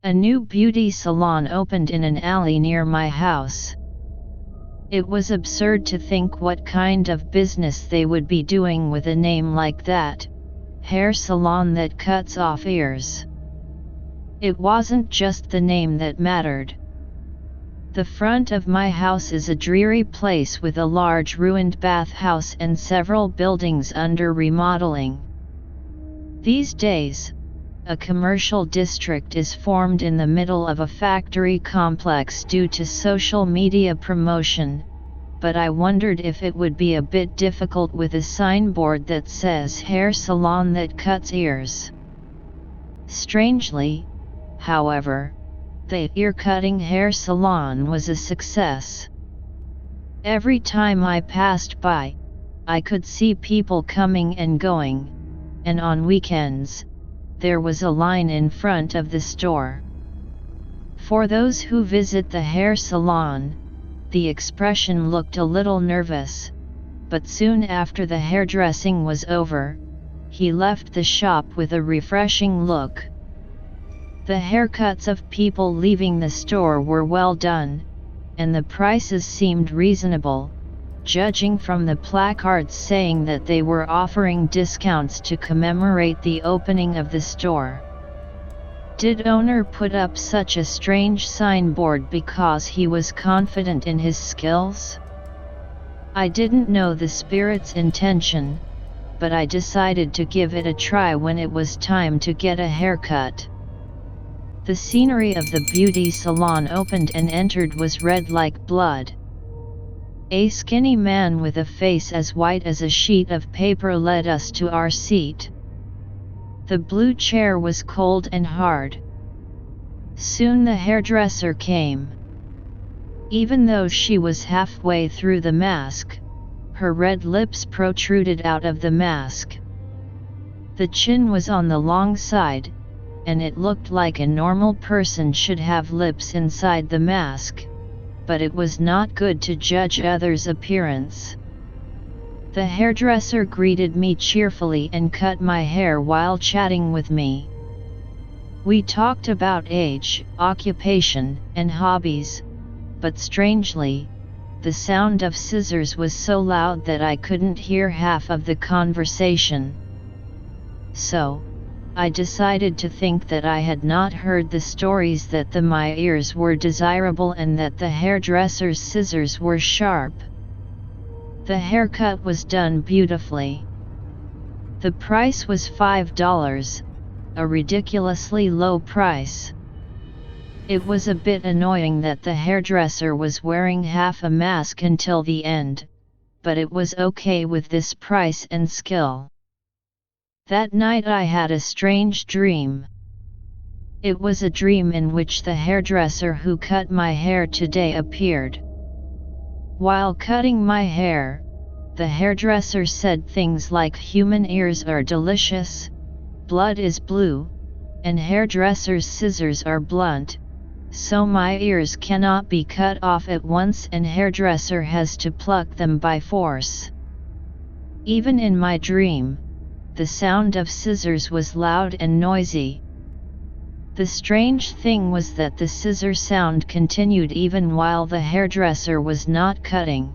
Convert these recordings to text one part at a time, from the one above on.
A new beauty salon opened in an alley near my house. It was absurd to think what kind of business they would be doing with a name like that, hair salon that cuts off ears. It wasn't just the name that mattered. The front of my house is a dreary place with a large ruined bathhouse and several buildings under remodeling. These days, a commercial district is formed in the middle of a factory complex due to social media promotion, but I wondered if it would be a bit difficult with a signboard that says hair salon that cuts ears. Strangely, however, the ear-cutting hair salon was a success. Every time I passed by, I could see people coming and going, and on weekends, there was a line in front of the store. For those who visit the hair salon, the expression looked a little nervous, but soon after the hairdressing was over, he left the shop with a refreshing look. The haircuts of people leaving the store were well done, and the prices seemed reasonable, judging from the placards saying that they were offering discounts to commemorate the opening of the store. Did owner put up such a strange signboard because he was confident in his skills? I didn't know the spirit's intention, but I decided to give it a try when it was time to get a haircut. The scenery of the beauty salon opened and entered was red like blood. A skinny man with a face as white as a sheet of paper led us to our seat. The blue chair was cold and hard. Soon the hairdresser came. Even though she was halfway through the mask, her red lips protruded out of the mask. The chin was on the long side, and it looked like a normal person should have lips inside the mask, but it was not good to judge others' appearance. The hairdresser greeted me cheerfully and cut my hair while chatting with me. We talked about age, occupation, and hobbies, but strangely, the sound of scissors was so loud that I couldn't hear half of the conversation. So, I decided to think that I had not heard the stories that my ears were desirable and that the hairdresser's scissors were sharp. The haircut was done beautifully. The price was $5, a ridiculously low price. It was a bit annoying that the hairdresser was wearing half a mask until the end, but it was okay with this price and skill. That night I had a strange dream. It was a dream in which the hairdresser who cut my hair today appeared. While cutting my hair, the hairdresser said things like human ears are delicious, blood is blue, and hairdresser's scissors are blunt, so my ears cannot be cut off at once and hairdresser has to pluck them by force. Even in my dream, the sound of scissors was loud and noisy. The strange thing was that the scissor sound continued even while the hairdresser was not cutting.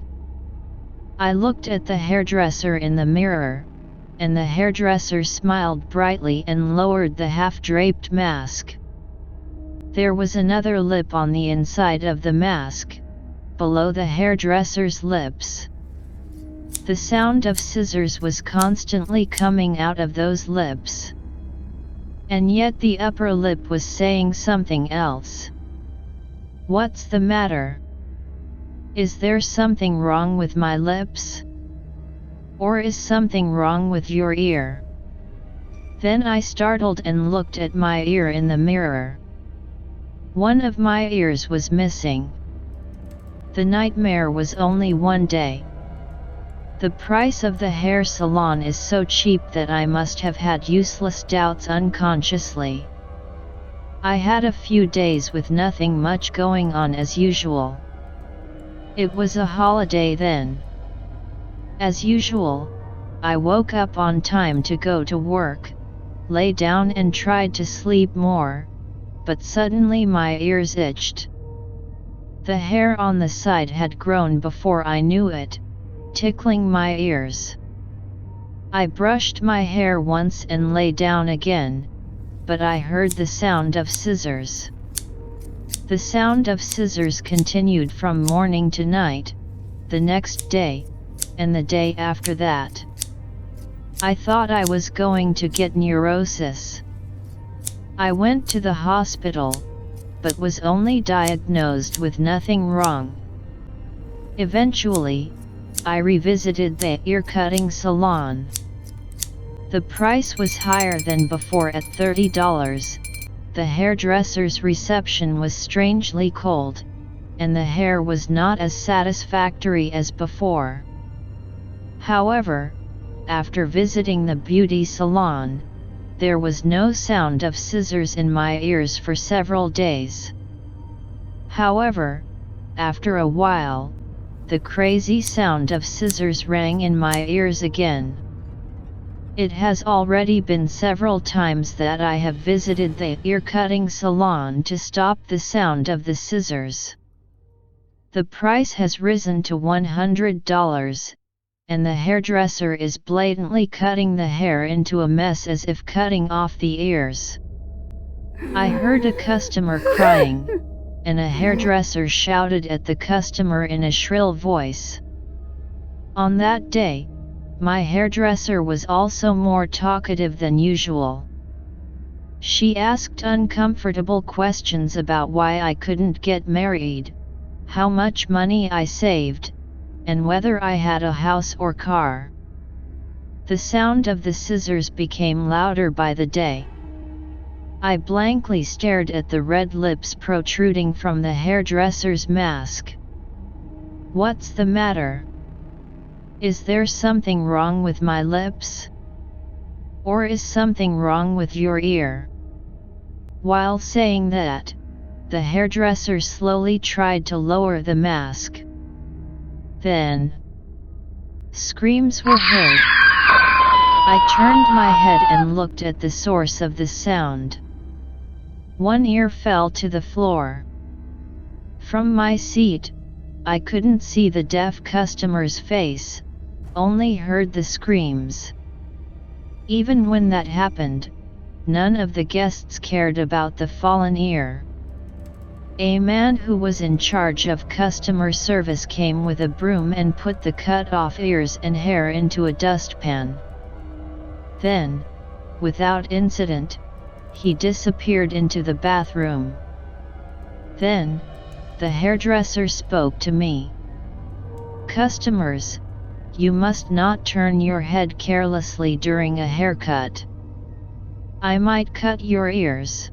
I looked at the hairdresser in the mirror, and the hairdresser smiled brightly and lowered the half-draped mask. There was another lip on the inside of the mask, below the hairdresser's lips. The sound of scissors was constantly coming out of those lips. And yet the upper lip was saying something else. What's the matter? Is there something wrong with my lips? Or is something wrong with your ear? Then I startled and looked at my ear in the mirror. One of my ears was missing. The nightmare was only one day. The price of the hair salon is so cheap that I must have had useless doubts unconsciously. I had a few days with nothing much going on as usual. It was a holiday then. As usual, I woke up on time to go to work, lay down and tried to sleep more, but suddenly my ears itched. The hair on the side had grown before I knew it, tickling my ears. I brushed my hair once and lay down again, but I heard the sound of scissors. The sound of scissors continued from morning to night, the next day, and the day after that. I thought I was going to get neurosis. I went to the hospital, but was only diagnosed with nothing wrong. Eventually, I revisited the ear-cutting salon. The price was higher than before at $30. The hairdresser's reception was strangely cold, and the hair was not as satisfactory as before. However, after visiting the beauty salon, there was no sound of scissors in my ears for several days. However, after a while, the crazy sound of scissors rang in my ears again. It has already been several times that I have visited the ear-cutting salon to stop the sound of the scissors. The price has risen to $100, and the hairdresser is blatantly cutting the hair into a mess as if cutting off the ears. I heard a customer crying, and a hairdresser shouted at the customer in a shrill voice. On that day, my hairdresser was also more talkative than usual. She asked uncomfortable questions about why I couldn't get married, how much money I saved, and whether I had a house or car. The sound of the scissors became louder by the day. I blankly stared at the red lips protruding from the hairdresser's mask. "What's the matter? Is there something wrong with my lips? Or is something wrong with your ear?" While saying that, the hairdresser slowly tried to lower the mask. Then, screams were heard. I turned my head and looked at the source of the sound. One ear fell to the floor. From my seat, I couldn't see the deaf customer's face, only heard the screams. Even when that happened, none of the guests cared about the fallen ear. A man who was in charge of customer service came with a broom and put the cut-off ears and hair into a dustpan. Then, without incident, he disappeared into the bathroom. Then, the hairdresser spoke to me. "Customers, you must not turn your head carelessly during a haircut. I might cut your ears."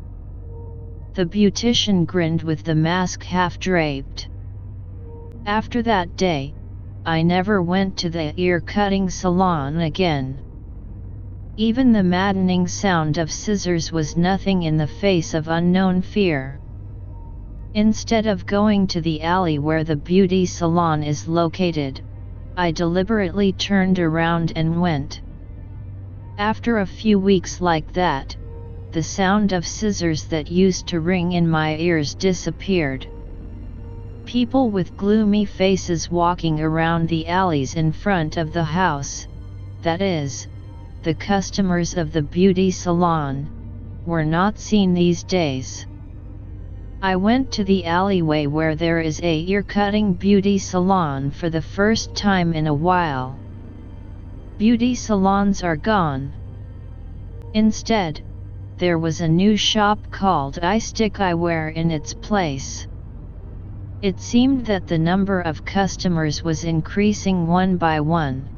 The beautician grinned with the mask half draped. After that day, I never went to the ear-cutting salon again. Even the maddening sound of scissors was nothing in the face of unknown fear. Instead of going to the alley where the beauty salon is located, I deliberately turned around and went. After a few weeks like that, the sound of scissors that used to ring in my ears disappeared. People with gloomy faces walking around the alleys in front of the house, that is, the customers of the beauty salon, were not seen these days. I went to the alleyway where there is a ear-cutting beauty salon for the first time in a while. Beauty salons are gone. Instead, there was a new shop called I Stick Eyewear in its place. It seemed that the number of customers was increasing one by one.